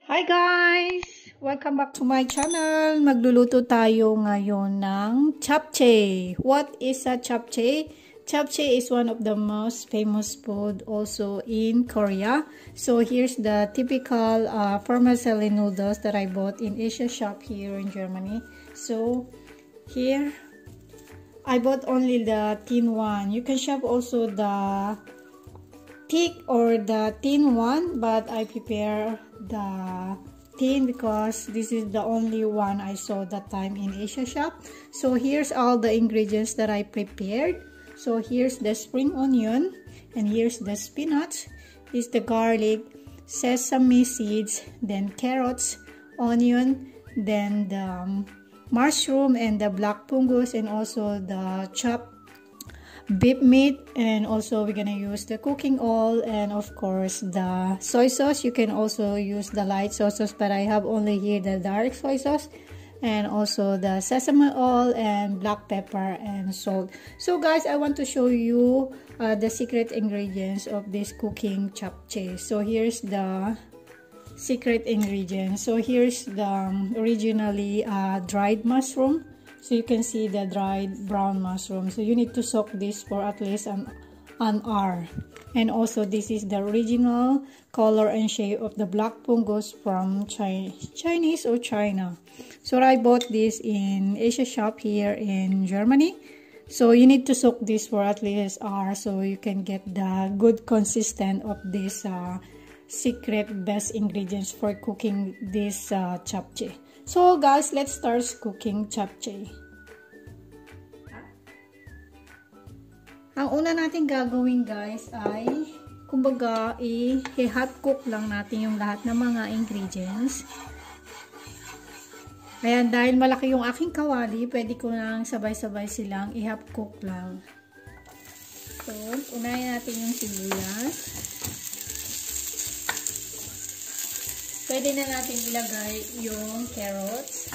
Hi guys! Welcome back to my channel. Magluluto tayo ngayon ng japchae. What is a japchae? Japchae is one of the most famous food also in Korea. So here's the typical vermicelli noodles that I bought in Asia shop here in Germany. So here I bought only the thin one. You can shop also the thick or the thin one, but I prepare the thin because this is the only one I saw that time in Asia shop. So here's all the ingredients that I prepared. So here's the spring onion, and here's the spinach, is the garlic, sesame seeds, then carrots, onion, then the mushroom and the black fungus, and also the chopped beef meat, and also we're gonna use the cooking oil, and of course the soy sauce. You can also use the light soy sauce, but I have only here the dark soy sauce, and also the sesame oil and black pepper and salt. So guys, I want to show you the secret ingredients of this cooking japchae. So here's the secret ingredients. So here's the originally dried mushroom. So you can see the dried brown mushroom. So you need to soak this for at least an hour. And also this is the original color and shape of the black fungus from Chinese or China. So I bought this in Asia shop here in Germany. So you need to soak this for at least an hour so you can get the good consistent of this secret best ingredients for cooking this japchae. So guys, let's start cooking japchae. Ang una natin gagawin guys ay kumbaga i-hot cook lang natin yung lahat ng mga ingredients. Ayan, dahil malaki yung aking kawali, pwede ko nang sabay-sabay silang i-hot cook lang. So, unahin natin yung sibuyas. Pwede na natin ilagay yung carrots.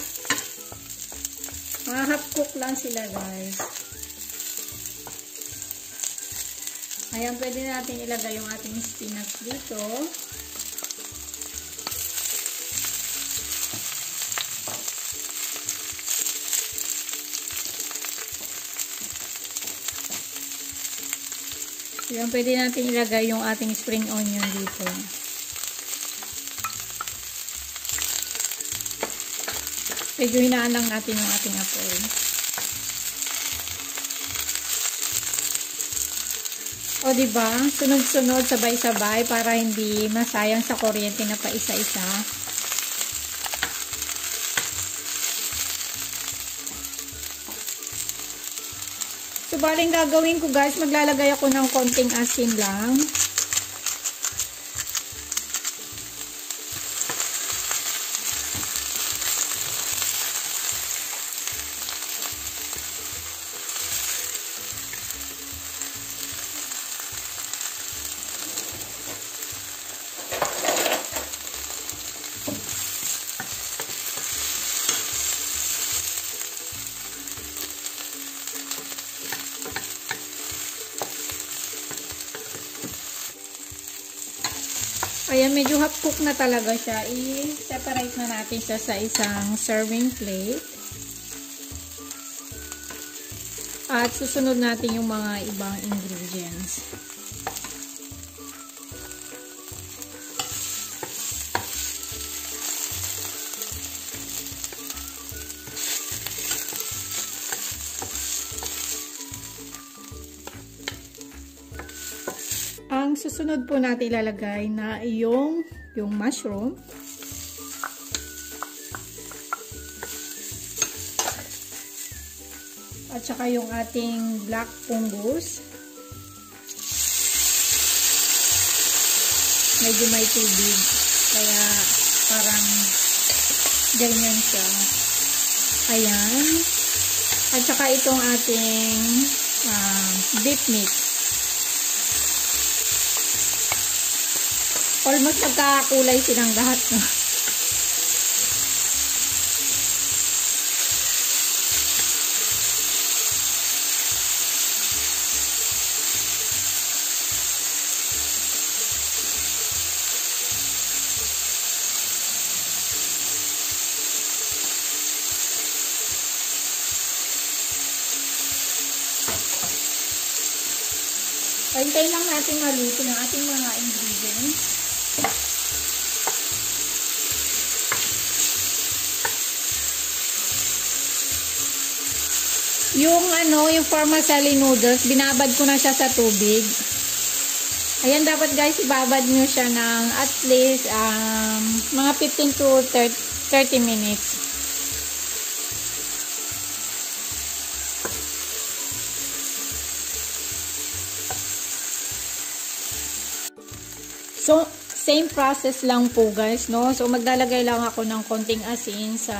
Mga half cook lang sila guys. Ayan, pwede na natin ilagay yung ating spinach dito. Ayan, pwede natin ilagay yung ating spring onion dito. Medyo hinaan lang natin yung ating apoy. O diba? Sunod-sunod, sabay-sabay para hindi masayang sa kuryente na pa isa-isa. So, baling gagawin ko guys, maglalagay ako ng konting asin lang. Ayan, medyo half cook na talaga siya. I-separate na natin siya sa isang serving plate. At susunod natin yung mga ibang ingredients. Ang susunod po natin ilalagay na yung mushroom. At saka yung ating black fungus. Medyo may tubig. Kaya parang ganyan siya. Ayan. At saka itong ating beef meat. Almost nagkakakulay silang lahat, no? Hintayin lang natin maluto ng ating mga ingredients. Yung vermicelli noodles, binabad ko na siya sa tubig. Ayan, dapat guys, ibabad nyo siya ng at least mga 15 to 30 minutes. So, same process lang po guys, no? So, maglalagay lang ako ng konting asin sa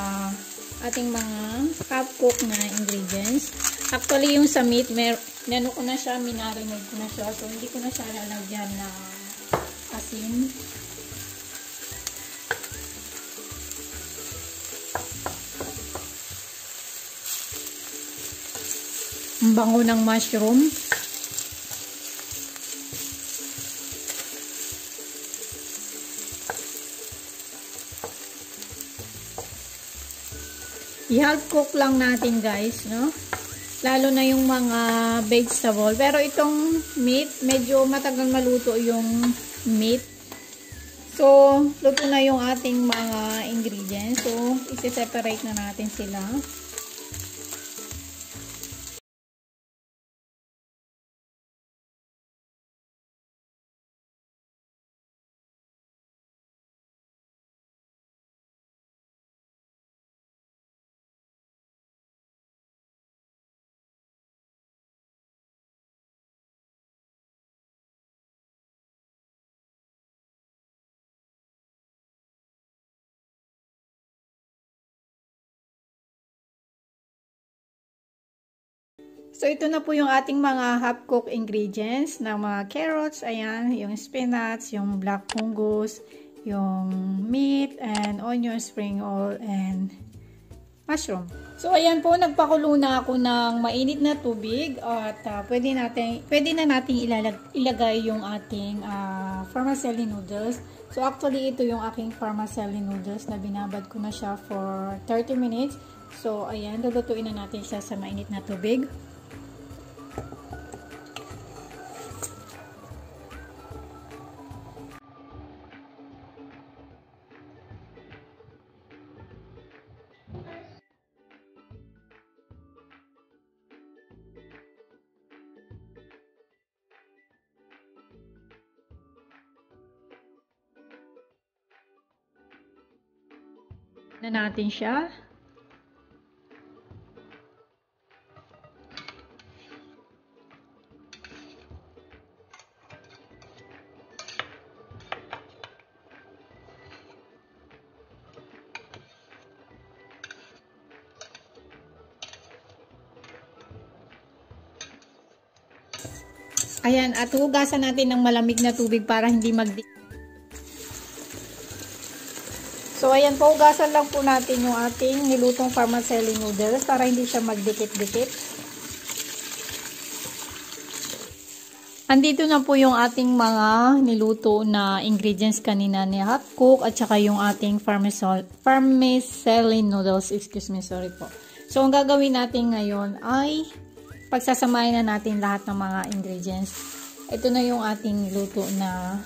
ating mga half-cook na ingredients. Actually, yung sa meat, nano ko na siya, minarinade ko na siya. So, hindi ko na siya lalagyan ng asin. Ang bango ng mushroom. I-half cook lang natin guys, no? Lalo na yung mga vegetable. Pero itong meat, medyo matagal maluto yung meat. So, luto na yung ating mga ingredients. So, isi-separate na natin sila. So, ito na po yung ating mga half-cooked ingredients na mga carrots, ayan, yung spinach, yung black fungus, yung meat, and onion, spring roll, and mushroom. So, ayan po, nagpakulo na ako ng mainit na tubig at pwede na nating ilagay yung ating vermicelli noodles. So, actually, ito yung aking vermicelli noodles na binabad ko na siya for 30 minutes. So, ayan, lulutuin na natin siya sa mainit na tubig. Na natin siya. Ayan, at hugasan natin ng malamig na tubig para hindi magdikit. So, ayan po, hugasan lang po natin yung ating nilutong vermicelli noodles para hindi siya magdikit-dikit. Andito na po yung ating mga niluto na ingredients kanina ni half cook at saka yung ating vermicelli noodles. Excuse me, sorry po. So, ang gagawin natin ngayon ay pagsasamahin na natin lahat ng mga ingredients. Ito na yung ating luto na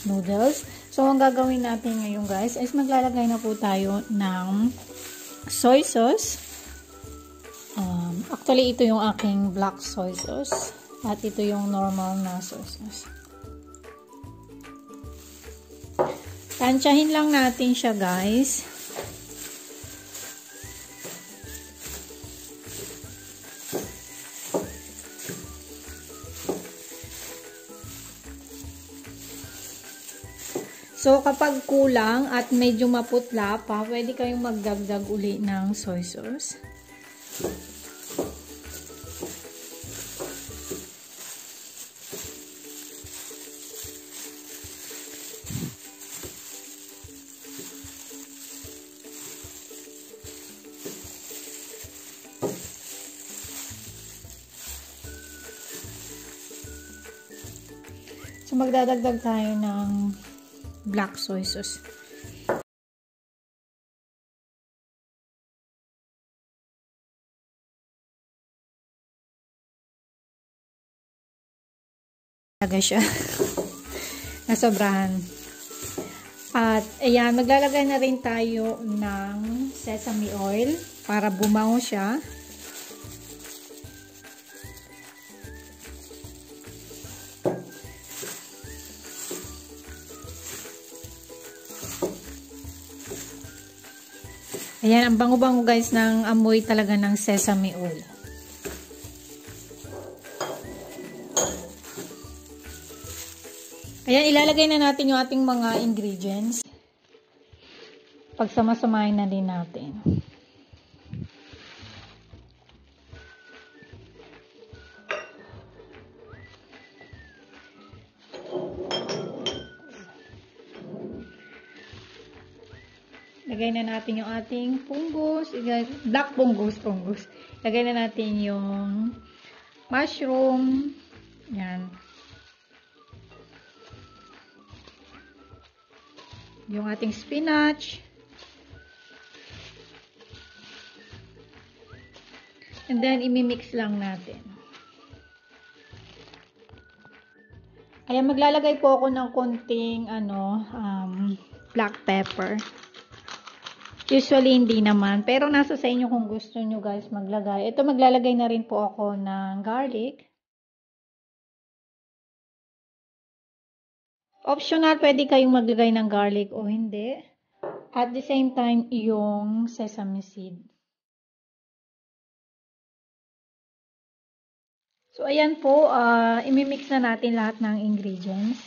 noodles. So, ang gagawin natin ngayon guys is maglalagay na po tayo ng soy sauce. Actually, ito yung aking black soy sauce. At ito yung normal na soy sauce. Tansyahin lang natin siya guys. So, kapag kulang at medyo maputla pa, pwede kayong magdagdag uli ng soy sauce. So, magdadagdag tayo ng black soy sauce. Lagay siya. Nasobrahan. At, ayan, maglalagay na rin tayo ng sesame oil para bumango siya. Ayan, ang bango-bango guys ng amoy talaga ng sesame oil. Ayan, ilalagay na natin yung ating mga ingredients. Pagsama-samahin na din natin. Lagay na natin yung ating punggos. Black punggos. Lagay na natin yung mushroom. Yan. Yung ating spinach. And then, imimix lang natin. Ayan, maglalagay po ako ng konting, black pepper. Usually, hindi naman. Pero, nasa sa inyo kung gusto nyo guys maglagay. Ito, maglalagay na rin po ako ng garlic. Optional, pwede kayong maglagay ng garlic o hindi. At the same time, yung sesame seed. So, ayan po, imimix na natin lahat ng ingredients.